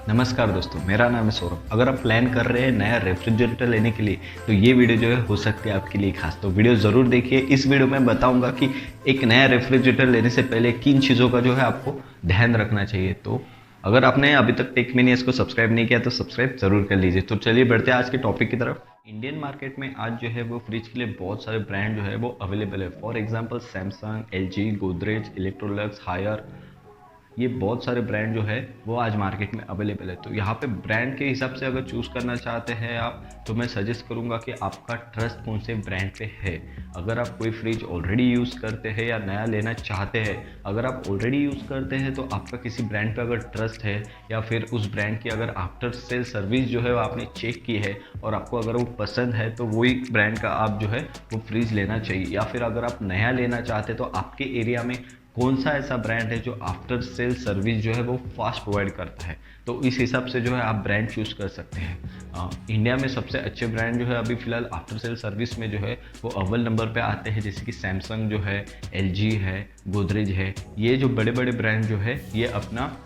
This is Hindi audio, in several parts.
नमस्कार दोस्तों, मेरा नाम है सौरभ। अगर आप प्लान कर रहे हैं नया रेफ्रिजरेटर लेने के लिए तो ये वीडियो जो है हो सकती है आपके लिए खास। तो वीडियो ज़रूर देखिए। इस वीडियो में बताऊंगा कि एक नया रेफ्रिजरेटर लेने से पहले किन चीज़ों का जो है आपको ध्यान रखना चाहिए। तो अगर आपने अभी तक टेक मिनियस को सब्सक्राइब नहीं किया तो सब्सक्राइब जरूर कर लीजिए। तो चलिए बढ़ते हैं आज के टॉपिक की तरफ। इंडियन मार्केट में आज जो है वो फ्रिज के लिए बहुत सारे ब्रांड जो है वो अवेलेबल है। For example Samsung, LG, Godrej, Electrolux, Haier, ये बहुत सारे ब्रांड जो है वो आज मार्केट में अवेलेबल है। तो यहाँ पे ब्रांड के हिसाब से अगर चूज़ करना चाहते हैं आप, तो मैं सजेस्ट करूँगा कि आपका ट्रस्ट कौन से ब्रांड पे है। अगर आप कोई फ्रिज ऑलरेडी यूज़ करते हैं या नया लेना चाहते हैं, अगर आप ऑलरेडी यूज़ करते हैं तो आपका किसी ब्रांड पे अगर ट्रस्ट है या फिर उस ब्रांड की अगर आफ्टर सेल सर्विस जो है वो आपने चेक की है और आपको अगर वो पसंद है तो वही ब्रांड का आप जो है वो फ्रिज लेना चाहिए। या फिर अगर आप नया लेना चाहते हैं तो आपके एरिया में कौन सा ऐसा ब्रांड है जो आफ्टर सेल सर्विस जो है वो फास्ट प्रोवाइड करता है, तो इस हिसाब से जो है आप ब्रांड चूज़ कर सकते हैं। इंडिया में सबसे अच्छे ब्रांड जो है अभी फिलहाल आफ्टर सेल सर्विस में जो है वो अव्वल नंबर पे आते हैं, जैसे कि सैमसंग जो है, एलजी है, गोदरेज है। ये जो बड़े बड़े ब्रांड जो है ये अपना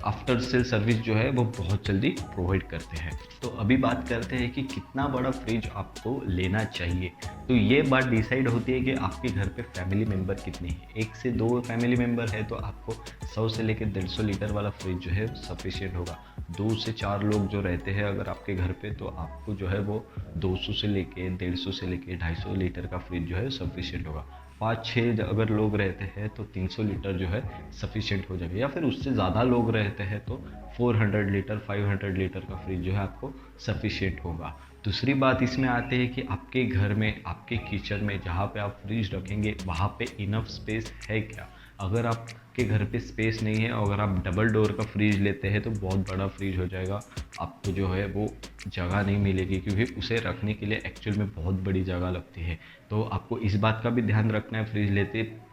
आफ्टर सेल सर्विस जो है वो बहुत जल्दी प्रोवाइड करते हैं। तो अभी बात करते हैं कि कितना बड़ा फ्रिज आपको लेना चाहिए। तो ये बात डिसाइड होती है कि आपके घर पे फैमिली मेंबर कितने हैं। 1 से 2 फैमिली मेंबर है तो आपको 100 से लेकर 150 लीटर वाला फ्रिज जो है सफिशिएंट होगा। 2 से 4 लोग जो रहते हैं अगर आपके घर पे, तो आपको जो है वो 200 से लेके 150 से लेके 250 लीटर का फ्रिज जो है सफिशिएंट होगा। 5-6 अगर लोग रहते हैं तो 300 लीटर जो है सफिशिएंट हो जाएगा। या फिर उससे ज़्यादा लोग रहते हैं तो 400 लीटर 500 लीटर का फ्रिज जो है आपको सफिशिएंट होगा। दूसरी बात इसमें आते हैं कि आपके घर में, आपके किचन में जहाँ पे आप फ्रिज रखेंगे वहाँ पे इनफ स्पेस है क्या। अगर आपके घर पे स्पेस नहीं है, अगर आप डबल डोर का फ्रिज लेते हैं तो बहुत बड़ा फ्रिज हो जाएगा, आपको जो है वो जगह नहीं मिलेगी, क्योंकि उसे रखने के लिए एक्चुअल में बहुत बड़ी जगह लगती है। तो आपको इस बात का भी ध्यान रखना है फ्रिज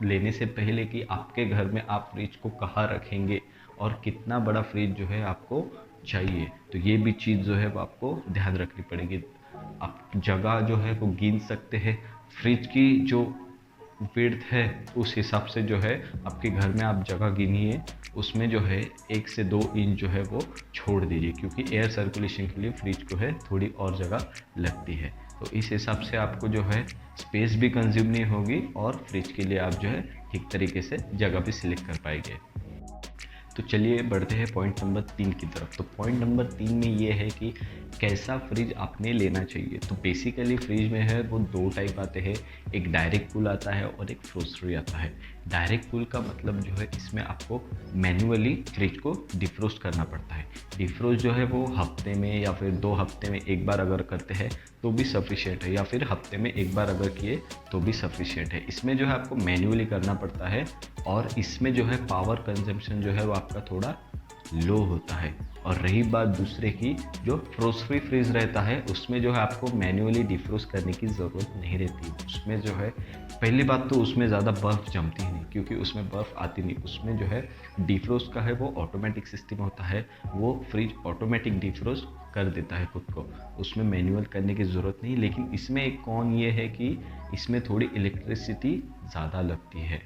लेने से पहले कि आपके घर में आप फ्रिज को कहाँ रखेंगे और कितना बड़ा फ्रिज जो है आपको चाहिए। तो ये भी चीज़ जो है वो आपको ध्यान रखनी पड़ेगी। आप जगह जो है वो गिन सकते हैं। फ्रिज की जो विड्थ है उस हिसाब से जो है आपके घर में आप जगह गिनिए, उसमें जो है 1 से 2 इंच जो है वो छोड़ दीजिए, क्योंकि एयर सर्कुलेशन के लिए फ्रिज को है थोड़ी और जगह लगती है। तो इस हिसाब से आपको जो है स्पेस भी कंज्यूम नहीं होगी और फ्रिज के लिए आप जो है ठीक तरीके से जगह भी सिलेक्ट कर पाएंगे। तो चलिए बढ़ते हैं पॉइंट नंबर 3 की तरफ। तो पॉइंट नंबर 3 में ये है कि कैसा फ्रिज आपने लेना चाहिए। तो बेसिकली फ्रिज में है वो 2 टाइप आते हैं, एक डायरेक्ट कूल आता है और एक फ्रोस्टरी आता है। डायरेक्ट कूल का मतलब जो है इसमें आपको मैन्युअली फ्रिज को डिफ्रोस्ट करना पड़ता है। डिफ्रोस्ट जो है वो हफ्ते में या फिर 2 हफ्ते में एक बार अगर करते हैं तो भी सफिशिएंट है, या फिर हफ्ते में एक बार अगर किए तो भी सफिशिएंट है। इसमें जो है आपको मैन्युअली करना पड़ता है और इसमें जो है पावर कंजम्पशन जो है वो आपका थोड़ा लो होता है। और रही बात दूसरे की, जो फ्रोस्ट फ्रीज रहता है उसमें जो है आपको मैन्युअली डिफ्रोस्ट करने की ज़रूरत नहीं रहती। उसमें जो है पहली बात तो उसमें ज़्यादा बर्फ़ जमती नहीं, क्योंकि उसमें बर्फ़ आती नहीं। उसमें जो है डिफ्रोस्ट का है वो ऑटोमेटिक सिस्टम होता है, वो फ्रिज ऑटोमेटिक डिफ्रोस्ट कर देता है खुद को, उसमें मैनुअल करने की ज़रूरत नहीं। लेकिन इसमें एक कौन ये है कि इसमें थोड़ी इलेक्ट्रिसिटी ज़्यादा लगती है।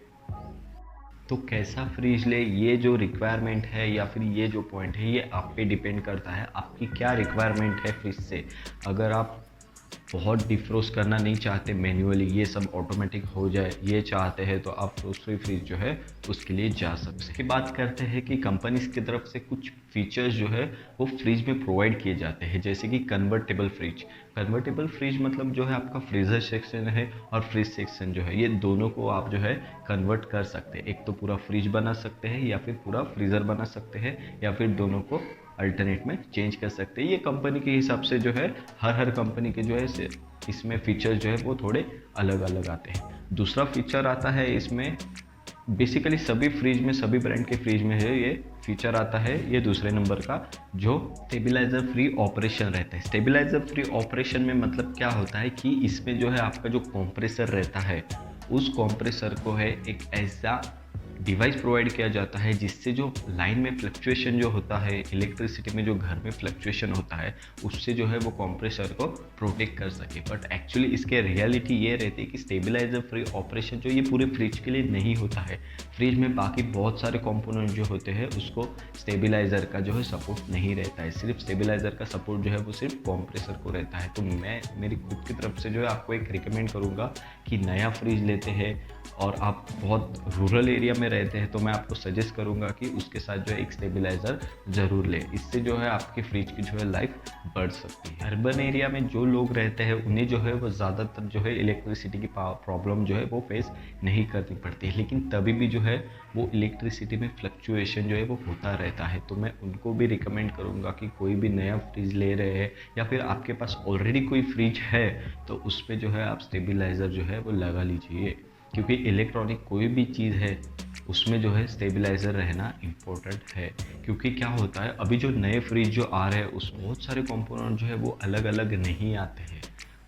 तो कैसा फ्रिज ले, ये जो रिक्वायरमेंट है या फिर ये जो पॉइंट है ये आप पे डिपेंड करता है आपकी क्या रिक्वायरमेंट है फ्रिज से। अगर आप बहुत डिफ्रोस्ट करना नहीं चाहते मैन्युअली, ये सब ऑटोमेटिक हो जाए ये चाहते हैं, तो आप फ्रोस्टरी फ्रिज जो है उसके लिए जा सकते हैं। इसकी बात करते हैं कि कंपनीज की तरफ से कुछ फीचर्स जो है वो फ्रिज में प्रोवाइड किए जाते हैं, जैसे कि कन्वर्टेबल फ्रिज। कन्वर्टेबल फ्रिज मतलब जो है आपका फ्रीज़र सेक्शन है और फ्रिज सेक्शन जो है ये दोनों को आप जो है कन्वर्ट कर सकते हैं। एक तो पूरा फ्रिज बना सकते हैं या फिर पूरा फ्रीज़र बना सकते हैं, या फिर दोनों को अल्टरनेट में चेंज कर सकते हैं। ये कंपनी के हिसाब से जो है हर कंपनी के जो है इसमें फीचर्स जो है वो थोड़े अलग अलग आते हैं। दूसरा फीचर आता है इसमें, बेसिकली सभी फ्रिज में, सभी ब्रांड के फ्रिज में है ये फीचर आता है, ये दूसरे नंबर का, जो स्टेबलाइजर फ्री ऑपरेशन रहता है। स्टेबलाइजर फ्री ऑपरेशन में मतलब क्या होता है कि इसमें जो है आपका जो कंप्रेसर रहता है उस कंप्रेसर को है एक ऐसा डिवाइस प्रोवाइड किया जाता है जिससे जो लाइन में फ्लक्चुएशन जो होता है, इलेक्ट्रिसिटी में जो घर में फ्लक्चुएशन होता है, उससे जो है वो कंप्रेसर को प्रोटेक्ट कर सके। बट एक्चुअली इसके रियलिटी ये रहती है कि स्टेबलाइजर फ्री ऑपरेशन जो ये पूरे फ्रिज के लिए नहीं होता है। फ्रिज में बाकी बहुत सारे कंपोनेंट जो होते हैं उसको स्टेबलाइजर का जो है सपोर्ट नहीं रहता है। सिर्फ स्टेबलाइजर का सपोर्ट जो है वो सिर्फ कंप्रेसर को रहता है। तो मैं मेरी खुद की तरफ से जो है आपको एक रिकमेंड करूँगा कि नया फ्रिज लेते हैं और आप बहुत रूरल एरिया में रहते हैं तो मैं आपको सजेस्ट करूंगा कि उसके साथ जो है एक स्टेबलाइज़र ज़रूर लें। इससे जो है आपके फ्रिज की जो है लाइफ बढ़ सकती है। अर्बन एरिया में जो लोग रहते हैं उन्हें जो है वो ज़्यादातर जो है इलेक्ट्रिसिटी की प्रॉब्लम जो है वो फेस नहीं करनी पड़ती है, लेकिन तभी भी जो है वो इलेक्ट्रिसिटी में फ्लक्चुएशन जो है वो होता रहता है। तो मैं उनको भी रिकमेंड करूँगा कि कोई भी नया फ्रिज ले रहे हैं या फिर आपके पास ऑलरेडी कोई फ्रिज है तो उस पर जो है आप स्टेबलाइज़र जो है वो लगा लीजिए, क्योंकि इलेक्ट्रॉनिक कोई भी चीज़ है उसमें जो है स्टेबलाइज़र रहना इम्पोर्टेंट है। क्योंकि क्या होता है, अभी जो नए फ्रिज जो आ रहे हैं उसमें बहुत सारे कंपोनेंट जो है वो अलग अलग नहीं आते हैं।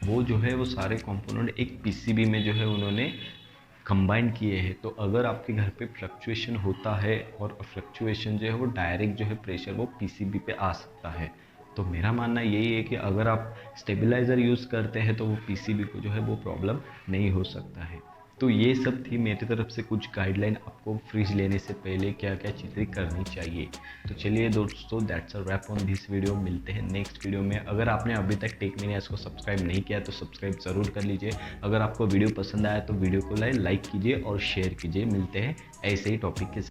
वो जो है वो सारे कंपोनेंट एक पीसीबी में जो है उन्होंने कंबाइन किए हैं। तो अगर आपके घर पे फ्लक्चुएशन होता है और फ्लक्चुएशन जो है वो डायरेक्ट जो है प्रेशर वो पीसीबी पे आ सकता है। तो मेरा मानना यही है कि अगर आप स्टेबलाइज़र यूज़ करते हैं तो वो पीसीबी को जो है वो प्रॉब्लम नहीं हो सकता है। तो ये सब थी मेरी तरफ से कुछ गाइडलाइन, आपको फ्रिज लेने से पहले क्या क्या चीज़ें करनी चाहिए। तो चलिए दोस्तों, that's a wrap on this video. मिलते हैं नेक्स्ट वीडियो में। अगर आपने अभी तक टेक मीनियाज़ को सब्सक्राइब नहीं किया तो सब्सक्राइब ज़रूर कर लीजिए। अगर आपको वीडियो पसंद आया तो वीडियो को लाइक कीजिए और शेयर कीजिए। मिलते हैं ऐसे ही टॉपिक के साथ।